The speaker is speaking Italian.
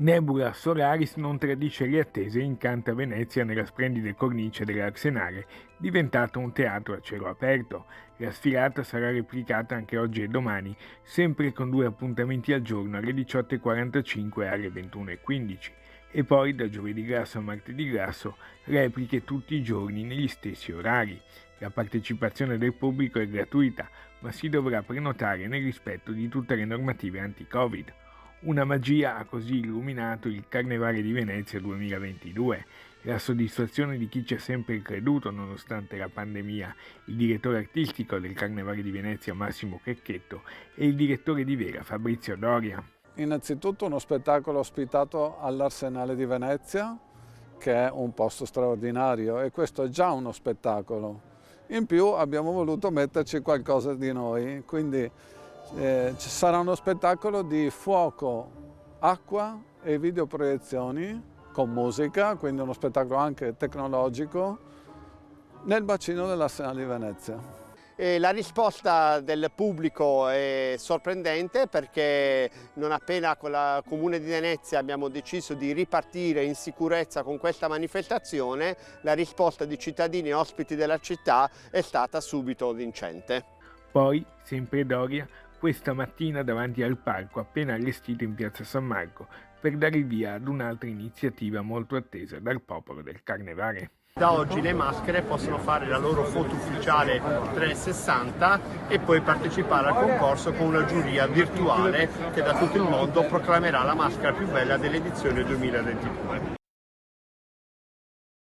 Nebula Solaris non tradisce le attese e incanta Venezia nella splendida cornice dell'Arsenale, diventato un teatro a cielo aperto. La sfilata sarà replicata anche oggi e domani, sempre con 2 appuntamenti al giorno alle 18:45 e alle 21:15. E poi, da giovedì grasso a martedì grasso, repliche tutti i giorni negli stessi orari. La partecipazione del pubblico è gratuita, ma si dovrà prenotare nel rispetto di tutte le normative anti-Covid. Una magia ha così illuminato il Carnevale di Venezia 2022. La soddisfazione di chi ci ha sempre creduto nonostante la pandemia, il direttore artistico del Carnevale di Venezia Massimo Checchetto e il direttore di Vera Fabrizio Doria. Innanzitutto uno spettacolo ospitato all'Arsenale di Venezia, che è un posto straordinario, e questo è già uno spettacolo. In più abbiamo voluto metterci qualcosa di noi, quindi ci sarà uno spettacolo di fuoco, acqua e videoproiezioni con musica, quindi uno spettacolo anche tecnologico nel bacino dell'Arsenale di Venezia. La risposta del pubblico è sorprendente perché non appena con la Comune di Venezia abbiamo deciso di ripartire in sicurezza con questa manifestazione, la risposta di cittadini e ospiti della città è stata subito vincente. Poi, sempre Doria, questa mattina davanti al parco appena allestito in piazza San Marco per dare il via ad un'altra iniziativa molto attesa dal popolo del Carnevale. Da oggi le maschere possono fare la loro foto ufficiale 360 e poi partecipare al concorso con una giuria virtuale che da tutto il mondo proclamerà la maschera più bella dell'edizione 2022.